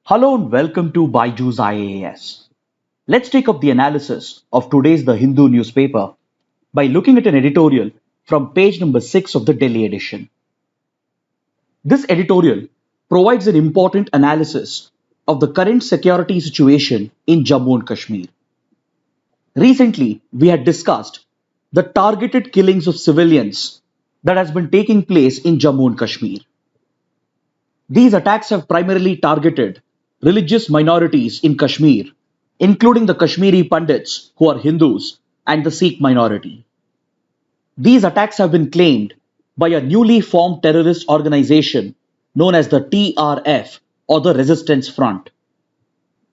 Hello and welcome to Byju's IAS. Let's take up the analysis of today's The Hindu newspaper by looking at an editorial from page number 6 of the Delhi edition. This editorial provides an important analysis of the current security situation in Jammu and Kashmir. Recently, we had discussed the targeted killings of civilians that has been taking place in Jammu and Kashmir. These attacks have primarily targeted religious minorities in Kashmir, including the Kashmiri Pandits who are Hindus and the Sikh minority. These attacks have been claimed by a newly formed terrorist organization known as the TRF or the Resistance Front.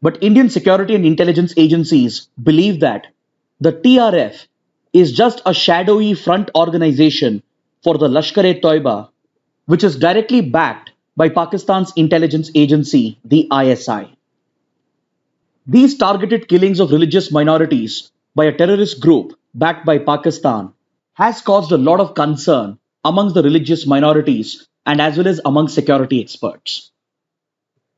But Indian security and intelligence agencies believe that the TRF is just a shadowy front organization for the Lashkar-e-Toiba, which is directly backed by Pakistan's intelligence agency, the ISI. These targeted killings of religious minorities by a terrorist group backed by Pakistan has caused a lot of concern amongst the religious minorities and as well as among security experts.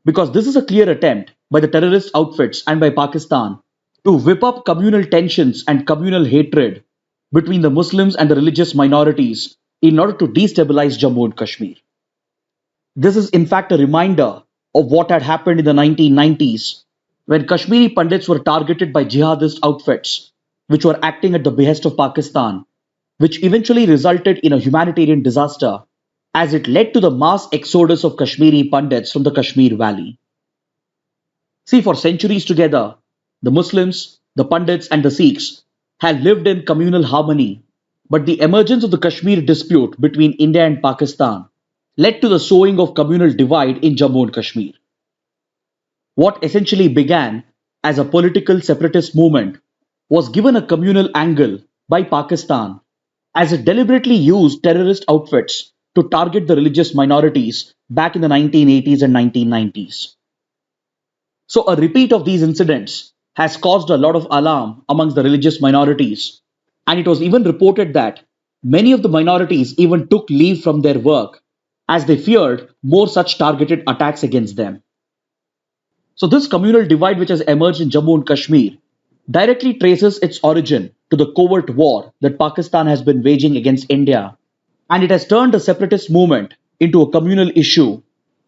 Because this is a clear attempt by the terrorist outfits and by Pakistan to whip up communal tensions and communal hatred between the Muslims and the religious minorities in order to destabilize Jammu and Kashmir. This is in fact a reminder of what had happened in the 1990s when Kashmiri Pandits were targeted by jihadist outfits which were acting at the behest of Pakistan, which eventually resulted in a humanitarian disaster as it led to the mass exodus of Kashmiri Pandits from the Kashmir Valley. See, for centuries together, the Muslims, the Pandits and the Sikhs had lived in communal harmony, but the emergence of the Kashmir dispute between India and Pakistan led to the sowing of communal divide in Jammu and Kashmir. What essentially began as a political separatist movement was given a communal angle by Pakistan as it deliberately used terrorist outfits to target the religious minorities back in the 1980s and 1990s. So a repeat of these incidents has caused a lot of alarm amongst the religious minorities, and it was even reported that many of the minorities even took leave from their work as they feared more such targeted attacks against them. So this communal divide which has emerged in Jammu and Kashmir directly traces its origin to the covert war that Pakistan has been waging against India, and it has turned the separatist movement into a communal issue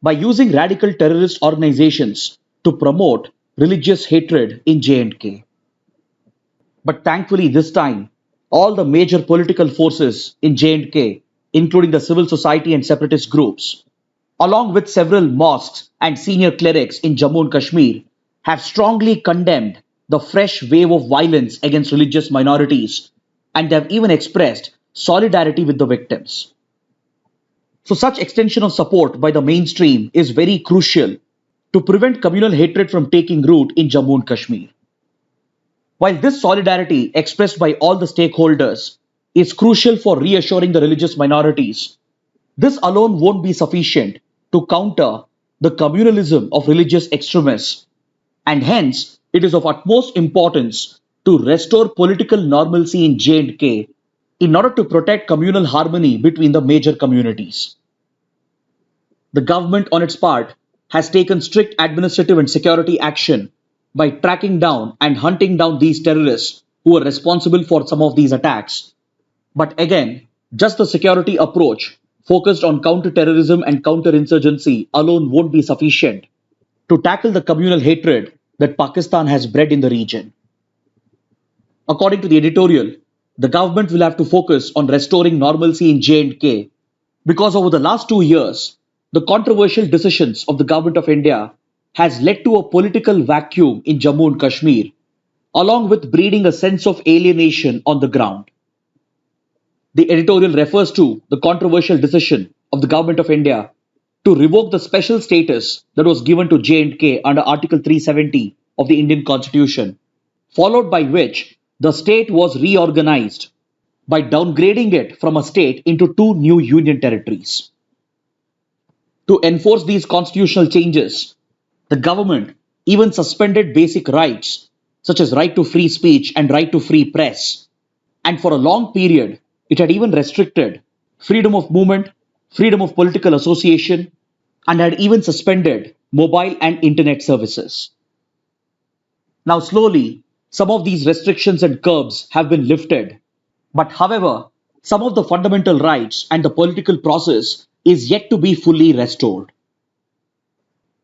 by using radical terrorist organizations to promote religious hatred in J&K. But thankfully this time, all the major political forces in J&K, including the civil society and separatist groups, along with several mosques and senior clerics in Jammu and Kashmir, have strongly condemned the fresh wave of violence against religious minorities, and they have even expressed solidarity with the victims. So such extension of support by the mainstream is very crucial to prevent communal hatred from taking root in Jammu and Kashmir. While this solidarity expressed by all the stakeholders is crucial for reassuring the religious minorities, this alone won't be sufficient to counter the communalism of religious extremists, and hence it is of utmost importance to restore political normalcy in J&K in order to protect communal harmony between the major communities. The government on its part has taken strict administrative and security action by tracking down and hunting down these terrorists who are responsible for some of these attacks. But again, just the security approach focused on counter-terrorism and counter-insurgency alone won't be sufficient to tackle the communal hatred that Pakistan has bred in the region. According to the editorial, the government will have to focus on restoring normalcy in J&K because over the last 2 years, the controversial decisions of the government of India has led to a political vacuum in Jammu and Kashmir, along with breeding a sense of alienation on the ground. The editorial refers to the controversial decision of the government of India to revoke the special status that was given to J&K under Article 370 of the Indian Constitution, followed by which the state was reorganized by downgrading it from a state into 2 new union territories. To enforce these constitutional changes, the government even suspended basic rights such as right to free speech and right to free press, and for a long period, it had even restricted freedom of movement, freedom of political association, and had even suspended mobile and internet services. Now, slowly, some of these restrictions and curbs have been lifted, but however, some of the fundamental rights and the political process is yet to be fully restored.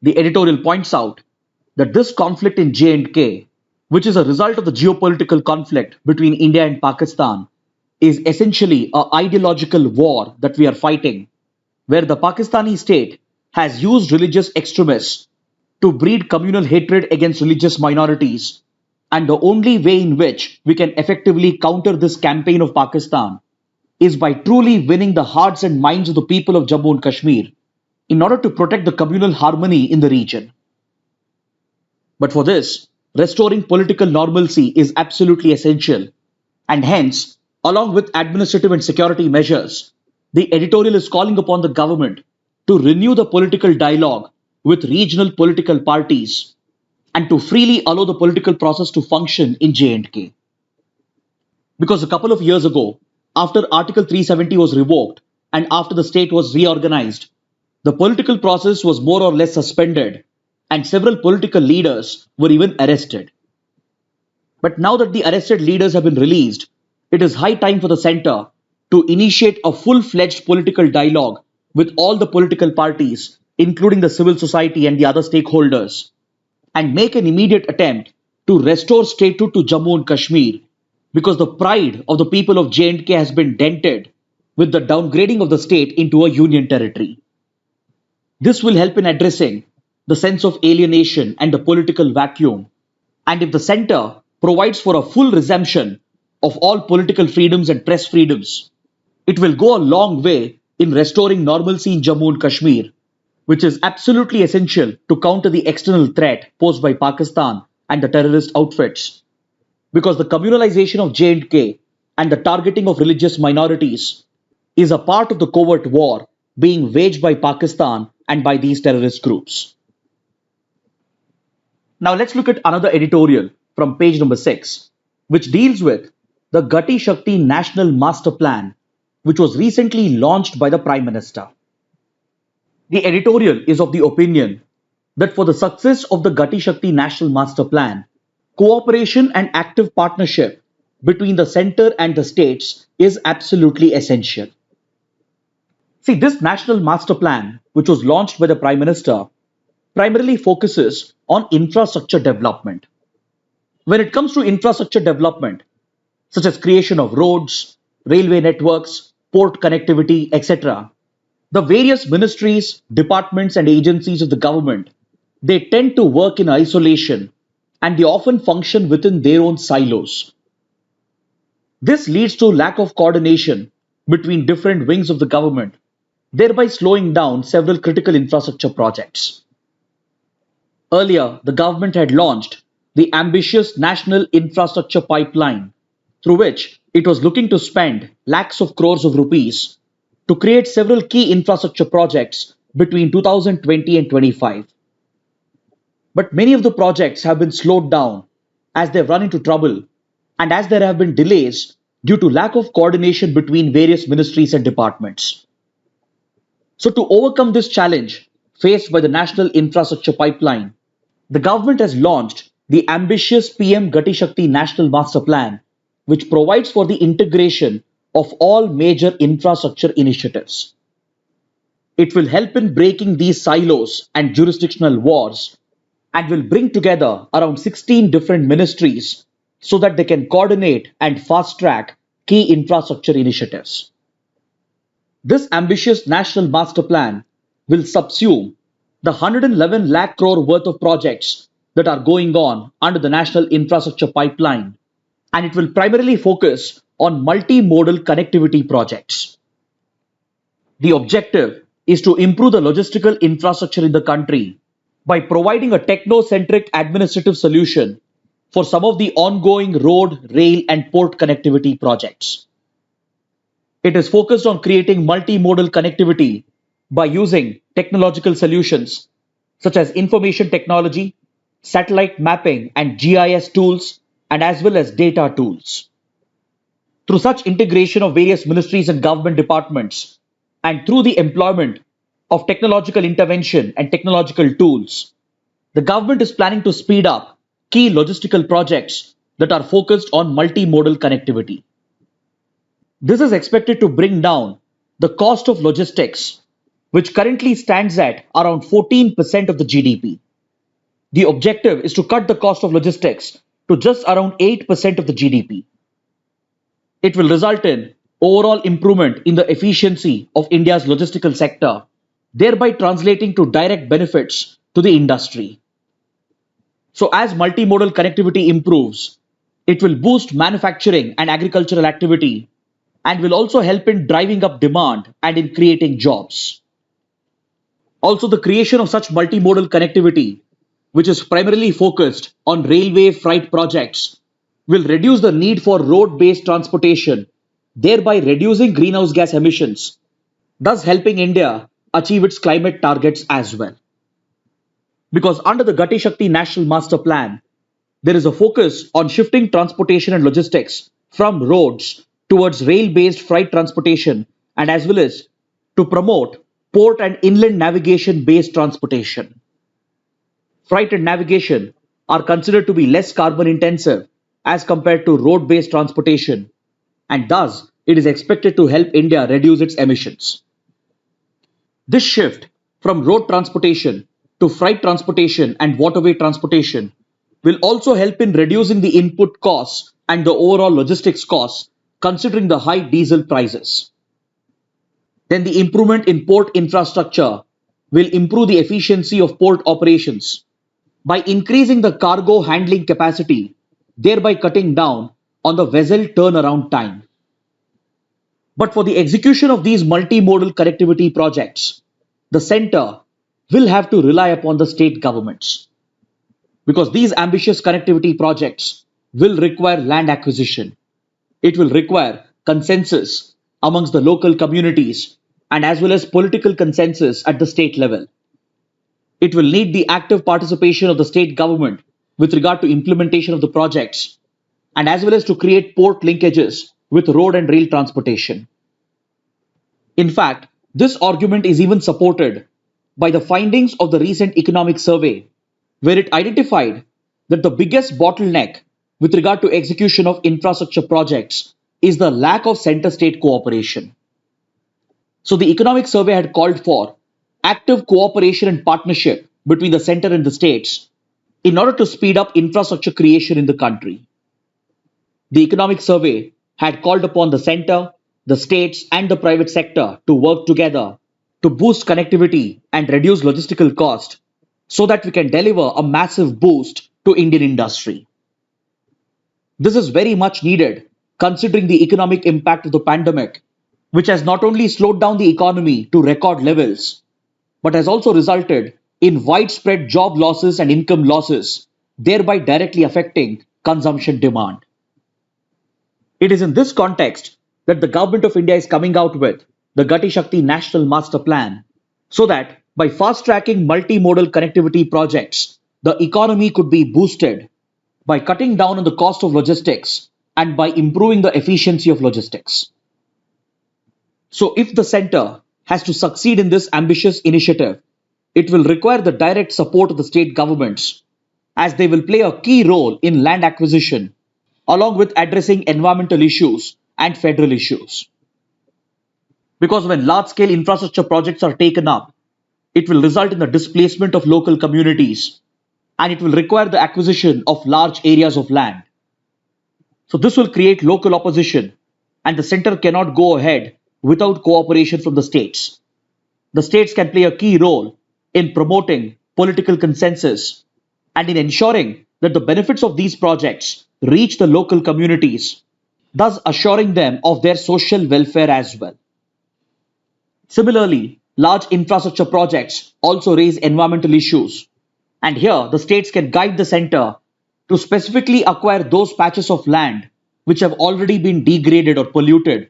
The editorial points out that this conflict in J&K, which is a result of the geopolitical conflict between India and Pakistan, is essentially a ideological war that we are fighting, where the Pakistani state has used religious extremists to breed communal hatred against religious minorities. And the only way in which we can effectively counter this campaign of Pakistan is by truly winning the hearts and minds of the people of Jammu and Kashmir in order to protect the communal harmony in the region. But for this, restoring political normalcy is absolutely essential, and hence, along with administrative and security measures, the editorial is calling upon the government to renew the political dialogue with regional political parties and to freely allow the political process to function in J&K. Because a couple of years ago, after Article 370 was revoked and after the state was reorganized, the political process was more or less suspended and several political leaders were even arrested. But now that the arrested leaders have been released, it is high time for the center to initiate a full-fledged political dialogue with all the political parties, including the civil society and the other stakeholders, and make an immediate attempt to restore statehood to Jammu and Kashmir, because the pride of the people of J&K has been dented with the downgrading of the state into a union territory. This will help in addressing the sense of alienation and the political vacuum, and if the center provides for a full resumption of all political freedoms and press freedoms, it will go a long way in restoring normalcy in Jammu and Kashmir, which is absolutely essential to counter the external threat posed by Pakistan and the terrorist outfits. Because the communalization of J&K and the targeting of religious minorities is a part of the covert war being waged by Pakistan and by these terrorist groups. Now let's look at another editorial from page number 6, which deals with the Gati Shakti National Master Plan, which was recently launched by the Prime Minister. The editorial is of the opinion that for the success of the Gati Shakti National Master Plan, cooperation and active partnership between the center and the states is absolutely essential. See, this National Master Plan, which was launched by the Prime Minister, primarily focuses on infrastructure development. When it comes to infrastructure development, such as creation of roads, railway networks, port connectivity, etc., the various ministries, departments, and agencies of the government, they tend to work in isolation and they often function within their own silos. This leads to lack of coordination between different wings of the government, thereby slowing down several critical infrastructure projects. Earlier, the government had launched the ambitious National Infrastructure Pipeline, through which it was looking to spend lakhs of crores of rupees to create several key infrastructure projects between 2020 and 25. But many of the projects have been slowed down as they've run into trouble and as there have been delays due to lack of coordination between various ministries and departments. So to overcome this challenge faced by the National Infrastructure Pipeline, the government has launched the ambitious PM Gati Shakti National Master Plan, which provides for the integration of all major infrastructure initiatives. It will help in breaking these silos and jurisdictional wars and will bring together around 16 different ministries so that they can coordinate and fast track key infrastructure initiatives. This ambitious National Master Plan will subsume the 111 lakh crore worth of projects that are going on under the National Infrastructure Pipeline, and it will primarily focus on multimodal connectivity projects. The objective is to improve the logistical infrastructure in the country by providing a techno-centric administrative solution for some of the ongoing road, rail, and port connectivity projects. It is focused on creating multimodal connectivity by using technological solutions such as information technology, satellite mapping, and GIS tools, and as well as data tools. Through such integration of various ministries and government departments, and through the employment of technological intervention and technological tools, the government is planning to speed up key logistical projects that are focused on multimodal connectivity. This is expected to bring down the cost of logistics, which currently stands at around 14% of the GDP. The objective is to cut the cost of logistics to just around 8% of the GDP. It will result in overall improvement in the efficiency of India's logistical sector, thereby translating to direct benefits to the industry. So, as multimodal connectivity improves, it will boost manufacturing and agricultural activity and will also help in driving up demand and in creating jobs. Also, the creation of such multimodal connectivity, which is primarily focused on railway freight projects, will reduce the need for road based transportation, thereby reducing greenhouse gas emissions, thus helping India achieve its climate targets as well. Because under the Gati Shakti National Master Plan, there is a focus on shifting transportation and logistics from roads towards rail based freight transportation and as well as to promote port and inland navigation based transportation. Freight and navigation are considered to be less carbon intensive as compared to road based transportation, and thus it is expected to help India reduce its emissions. This shift from road transportation to freight transportation and waterway transportation will also help in reducing the input costs and the overall logistics costs considering the high diesel prices. Then the improvement in port infrastructure will improve the efficiency of port operations by increasing the cargo handling capacity, thereby cutting down on the vessel turnaround time. But for the execution of these multimodal connectivity projects, the center will have to rely upon the state governments because these ambitious connectivity projects will require land acquisition. It will require consensus amongst the local communities and as well as political consensus at the state level. It will need the active participation of the state government with regard to implementation of the projects and as well as to create port linkages with road and rail transportation. In fact, this argument is even supported by the findings of the recent economic survey, where it identified that the biggest bottleneck with regard to execution of infrastructure projects is the lack of center state cooperation. So, the economic survey had called for active cooperation and partnership between the center and the states in order to speed up infrastructure creation in the country. The economic survey had called upon the center, the states, and the private sector to work together to boost connectivity and reduce logistical cost so that we can deliver a massive boost to Indian industry. This is very much needed considering the economic impact of the pandemic, which has not only slowed down the economy to record levels, but has also resulted in widespread job losses and income losses, thereby directly affecting consumption demand. It is in this context that the Government of India is coming out with the Gati Shakti National Master Plan so that by fast tracking multimodal connectivity projects, the economy could be boosted by cutting down on the cost of logistics and by improving the efficiency of logistics. So, if the center has to succeed in this ambitious initiative, it will require the direct support of the state governments as they will play a key role in land acquisition along with addressing environmental issues and federal issues. Because when large scale infrastructure projects are taken up, it will result in the displacement of local communities and it will require the acquisition of large areas of land. So, this will create local opposition, and the center cannot go ahead without cooperation from the states. The states can play a key role in promoting political consensus and in ensuring that the benefits of these projects reach the local communities, thus assuring them of their social welfare as well. Similarly, large infrastructure projects also raise environmental issues, and here the states can guide the center to specifically acquire those patches of land which have already been degraded or polluted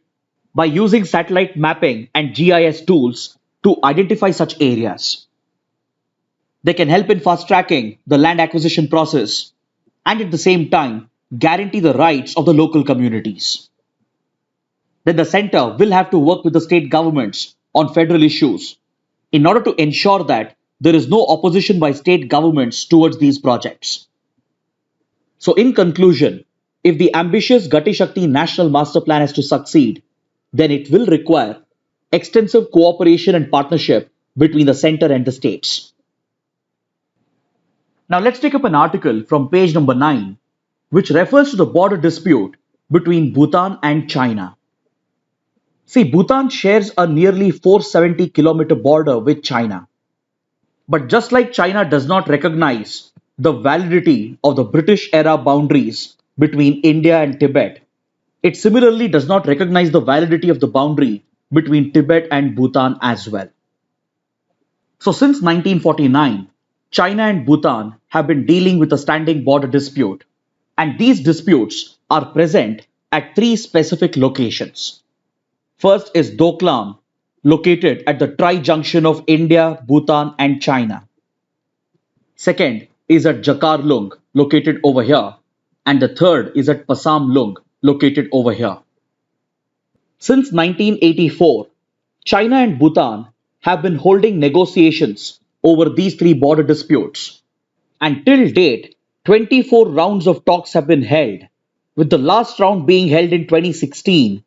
by using satellite mapping and GIS tools to identify such areas. They can help in fast tracking the land acquisition process and at the same time guarantee the rights of the local communities. Then the center will have to work with the state governments on federal issues in order to ensure that there is no opposition by state governments towards these projects. So, in conclusion, if the ambitious Gati Shakti National Master Plan is to succeed, then it will require extensive cooperation and partnership between the center and the states. Now, let's take up an article from page number 9, which refers to the border dispute between Bhutan and China. See, Bhutan shares a nearly 470-kilometer border with China. But just like China does not recognize the validity of the British era boundaries between India and Tibet, it similarly does not recognize the validity of the boundary between Tibet and Bhutan as well. So, since 1949, China and Bhutan have been dealing with a standing border dispute, and these disputes are present at three specific locations. First is Doklam, located at the tri-junction of India, Bhutan, and China. Second is at Jakarlung, located over here, and the third is at Pasamlung, located over here. Since 1984, China and Bhutan have been holding negotiations over these three border disputes, and till date, 24 rounds of talks have been held, with the last round being held in 2016,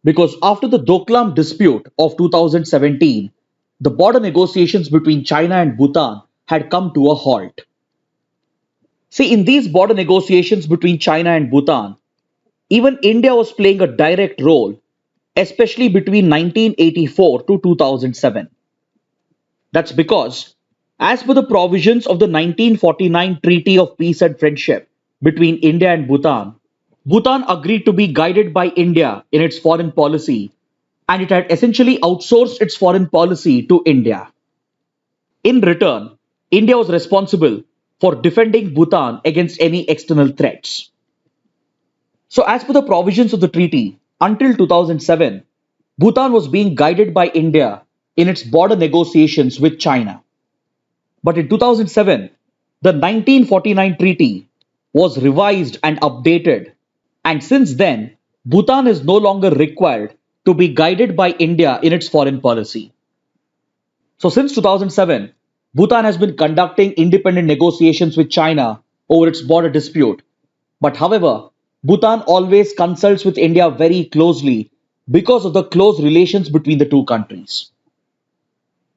because after the Doklam dispute of 2017, the border negotiations between China and Bhutan had come to a halt. See, in these border negotiations between China and Bhutan, even India was playing a direct role, especially between 1984 to 2007. That's because, as per the provisions of the 1949 Treaty of Peace and Friendship between India and Bhutan, Bhutan agreed to be guided by India in its foreign policy, and it had essentially outsourced its foreign policy to India. In return, India was responsible for defending Bhutan against any external threats. So, as per the provisions of the treaty, until 2007, Bhutan was being guided by India in its border negotiations with China. But in 2007, the 1949 treaty was revised and updated, and since then, Bhutan is no longer required to be guided by India in its foreign policy. So, since 2007, Bhutan has been conducting independent negotiations with China over its border dispute. But however, Bhutan always consults with India very closely because of the close relations between the two countries.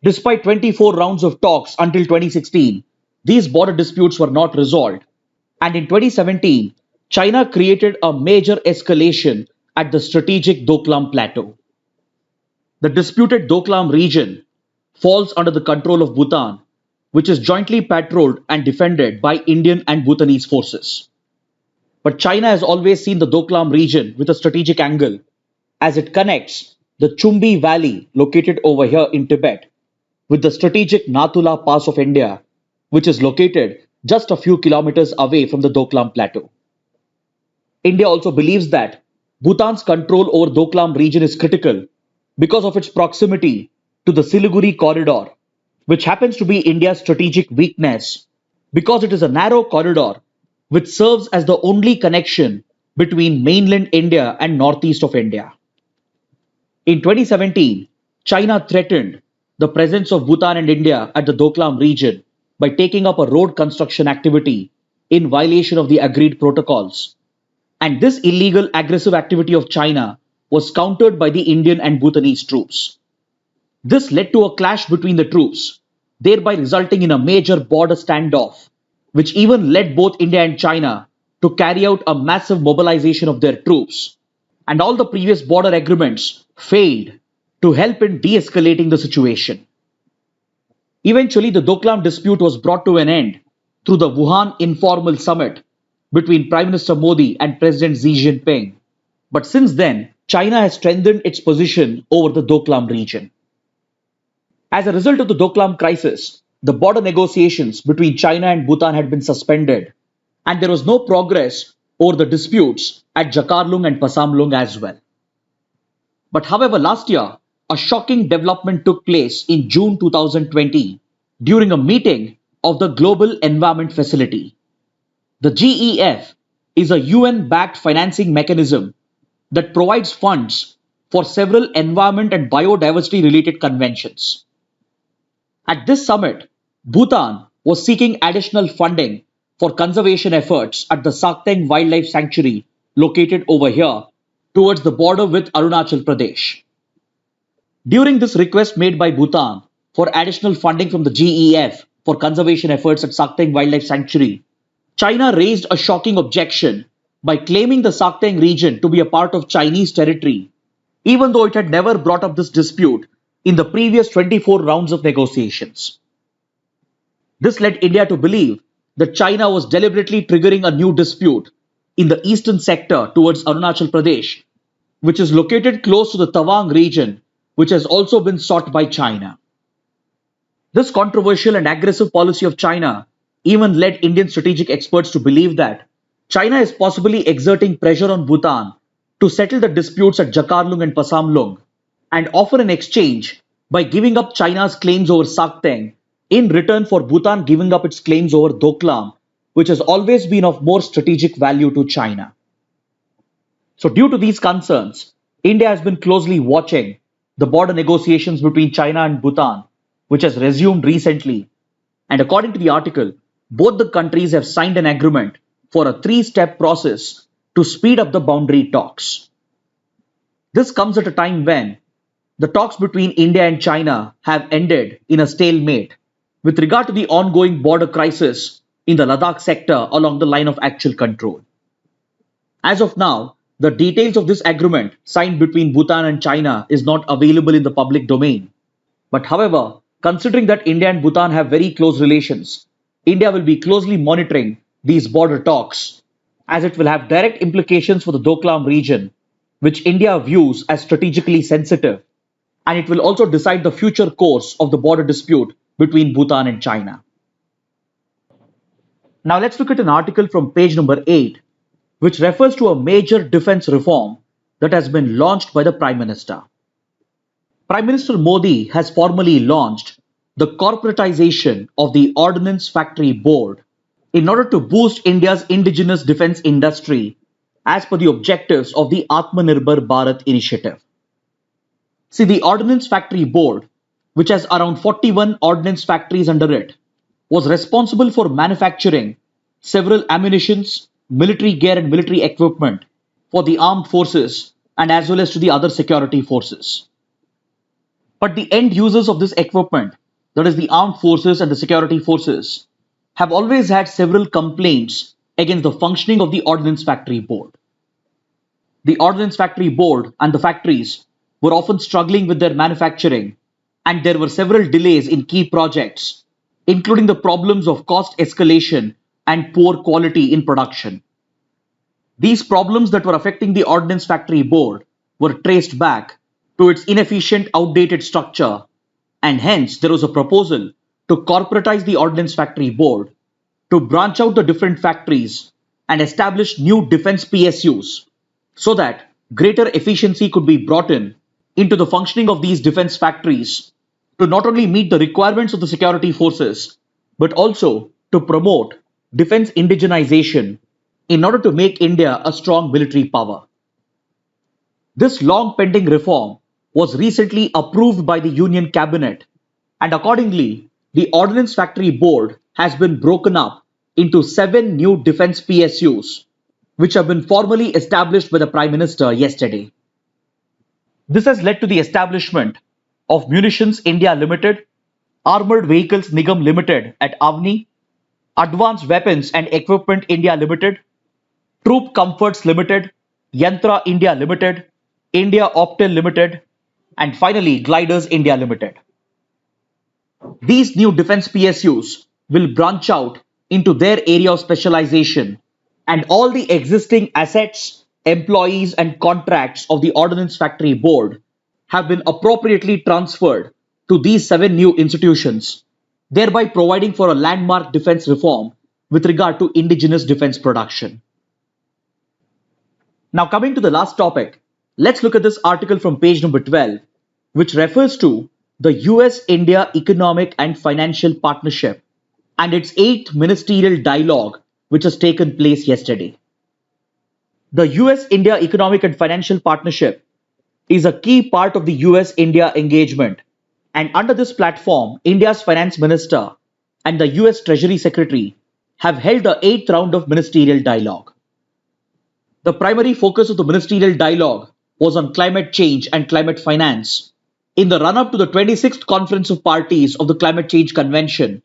Despite 24 rounds of talks until 2016, these border disputes were not resolved. And in 2017, China created a major escalation at the strategic Doklam Plateau. The disputed Doklam region falls under the control of Bhutan, which is jointly patrolled and defended by Indian and Bhutanese forces. But China has always seen the Doklam region with a strategic angle, as it connects the Chumbi Valley, located over here in Tibet, with the strategic Nathula Pass of India, which is located just a few kilometers away from the Doklam Plateau. India also believes that Bhutan's control over Doklam region is critical because of its proximity to the Siliguri corridor, which happens to be India's strategic weakness because it is a narrow corridor which serves as the only connection between mainland India and northeast of India. In 2017, China threatened the presence of Bhutan and India at the Doklam region by taking up a road construction activity in violation of the agreed protocols. And this illegal aggressive activity of China was countered by the Indian and Bhutanese troops. This led to a clash between the troops, thereby resulting in a major border standoff, which even led both India and China to carry out a massive mobilization of their troops. And all the previous border agreements failed to help in de-escalating the situation. Eventually, the Doklam dispute was brought to an end through the Wuhan informal summit between Prime Minister Modi and President Xi Jinping. But since then, China has strengthened its position over the Doklam region. As a result of the Doklam crisis, the border negotiations between China and Bhutan had been suspended, and there was no progress over the disputes at Jakarlung and Pasamlung as well. But however, last year, a shocking development took place in June 2020 during a meeting of the Global Environment Facility. The GEF is a UN-backed financing mechanism that provides funds for several environment and biodiversity related conventions. At this summit, Bhutan was seeking additional funding for conservation efforts at the Sakteng Wildlife Sanctuary located over here towards the border with Arunachal Pradesh. During this request made by Bhutan for additional funding from the GEF for conservation efforts at Sakteng Wildlife Sanctuary, China raised a shocking objection by claiming the Sakteng region to be a part of Chinese territory, even though it had never brought up this dispute in the previous 24 rounds of negotiations. This led India to believe that China was deliberately triggering a new dispute in the eastern sector towards Arunachal Pradesh, which is located close to the Tawang region, which has also been sought by China. This controversial and aggressive policy of China even led Indian strategic experts to believe that China is possibly exerting pressure on Bhutan to settle the disputes at Jakarlung and Pasamlung and offer an exchange by giving up China's claims over Sakteng in return for Bhutan giving up its claims over Doklam, which has always been of more strategic value to China. So due to these concerns, India has been closely watching the border negotiations between China and Bhutan, which has resumed recently. And according to the article, both the countries have signed an agreement for a three-step process to speed up the boundary talks. This comes at a time when the talks between India and China have ended in a stalemate with regard to the ongoing border crisis in the Ladakh sector along the line of actual control. As of now, the details of this agreement signed between Bhutan and China is not available in the public domain. But however, considering that India and Bhutan have very close relations, India will be closely monitoring these border talks as it will have direct implications for the Doklam region, which India views as strategically sensitive, and it will also decide the future course of the border dispute between Bhutan and China. Now let's look at an article from page number 8, which refers to a major defense reform that has been launched by the Prime Minister. Prime Minister Modi has formally launched the corporatization of the Ordnance Factory Board in order to boost India's indigenous defense industry as per the objectives of the Atmanirbhar Bharat initiative. See, the Ordnance Factory Board, which has around 41 ordnance factories under it, was responsible for manufacturing several ammunitions, military gear and military equipment for the armed forces and as well as to the other security forces. But the end users of this equipment, that is the armed forces and the security forces, have always had several complaints against the functioning of the Ordnance Factory Board. The Ordnance Factory Board and the factories were often struggling with their manufacturing, and there were several delays in key projects, including the problems of cost escalation and poor quality in production. These problems that were affecting the Ordnance Factory Board were traced back to its inefficient, outdated structure, and hence there was a proposal to corporatize the Ordnance Factory Board, to branch out the different factories and establish new defense PSUs so that greater efficiency could be brought in into the functioning of these defense factories to not only meet the requirements of the security forces, but also to promote defense indigenization in order to make India a strong military power. This long pending reform was recently approved by the Union Cabinet, and accordingly, the Ordnance Factory Board has been broken up into 7 new defense PSUs, which have been formally established by the Prime Minister yesterday. This has led to the establishment of Munitions India Limited, Armored Vehicles Nigam Limited at Avni, Advanced Weapons and Equipment India Limited, Troop Comforts Limited, Yantra India Limited, India Optel Limited, and finally Gliders India Limited. These new defense PSUs will branch out into their area of specialization, and all the existing assets, employees and contracts of the Ordnance Factory Board have been appropriately transferred to these 7 new institutions, thereby providing for a landmark defense reform with regard to indigenous defense production. Now coming to the last topic, let's look at this article from page number 12, which refers to the US-India Economic and Financial Partnership and its 8th ministerial dialogue which has taken place yesterday. The US-India Economic and Financial Partnership is a key part of the US-India engagement And under this platform, India's finance minister and the US Treasury Secretary have held the eighth round of ministerial dialogue. The primary focus of the ministerial dialogue was on climate change and climate finance in the run up to the 26th Conference of Parties of the Climate Change Convention,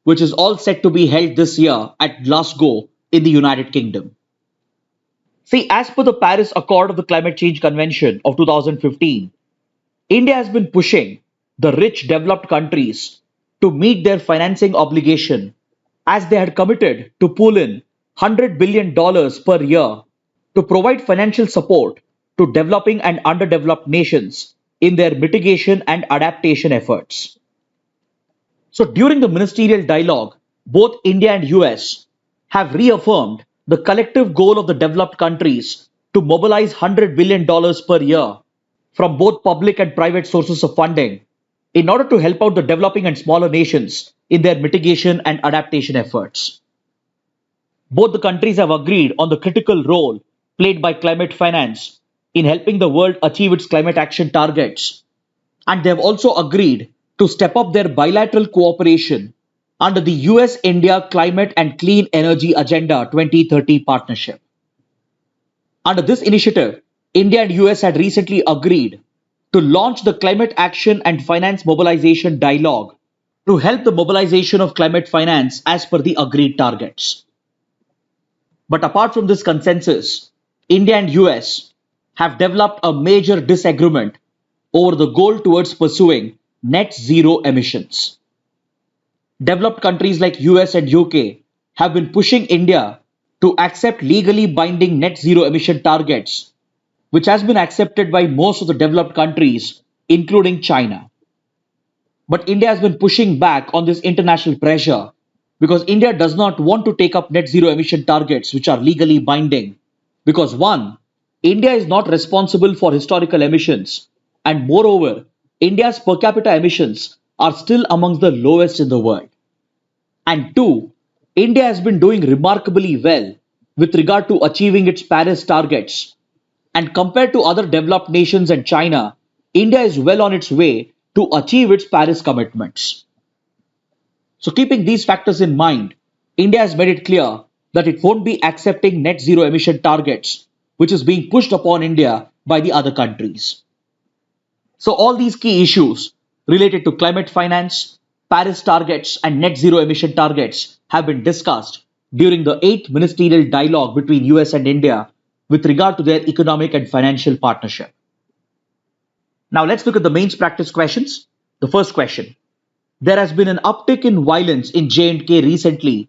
which is all set to be held this year at Glasgow in the United Kingdom. See, as per the Paris Accord of the Climate Change Convention of 2015, India has been pushing the rich developed countries to meet their financing obligation as they had committed to pull in $100 billion per year to provide financial support to developing and underdeveloped nations in their mitigation and adaptation efforts. So during the ministerial dialogue, both India and US have reaffirmed the collective goal of the developed countries to mobilize $100 billion per year from both public and private sources of funding in order to help out the developing and smaller nations in their mitigation and adaptation efforts. Both the countries have agreed on the critical role played by climate finance in helping the world achieve its climate action targets, and they have also agreed to step up their bilateral cooperation under the US India Climate and Clean Energy Agenda 2030 partnership. Under this initiative, India and US had recently agreed to launch the Climate Action and Finance Mobilization Dialogue to help the mobilization of climate finance as per the agreed targets. But apart from this consensus, India and US have developed a major disagreement over the goal towards pursuing net zero emissions. Developed countries like US and UK have been pushing India to accept legally binding net zero emission targets, which has been accepted by most of the developed countries, including China. But India has been pushing back on this international pressure because India does not want to take up net zero emission targets which are legally binding. Because one, India is not responsible for historical emissions, and moreover, India's per capita emissions are still amongst the lowest in the world. And two, India has been doing remarkably well with regard to achieving its Paris targets. And compared to other developed nations and China, India is well on its way to achieve its Paris commitments. So keeping these factors in mind, India has made it clear that it won't be accepting net zero emission targets, which is being pushed upon India by the other countries. So all these key issues related to climate finance, Paris targets and net zero emission targets have been discussed during the 8th ministerial dialogue between US and India with regard to their economic and financial partnership. Now let's look at the mains practice questions. The first question. There has been an uptick in violence in J&K recently,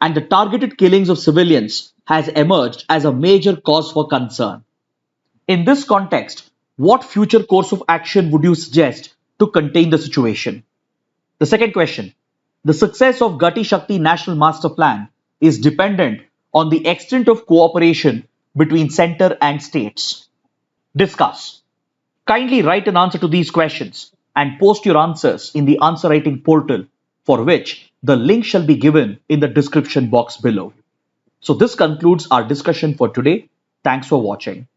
and the targeted killings of civilians has emerged as a major cause for concern. In this context, what future course of action would you suggest to contain the situation? The second question. The success of Gati Shakti National Master Plan is dependent on the extent of cooperation between center and states. Discuss. Kindly write an answer to these questions and post your answers in the answer writing portal, for which the link shall be given in the description box below. So this concludes our discussion for today. Thanks for watching.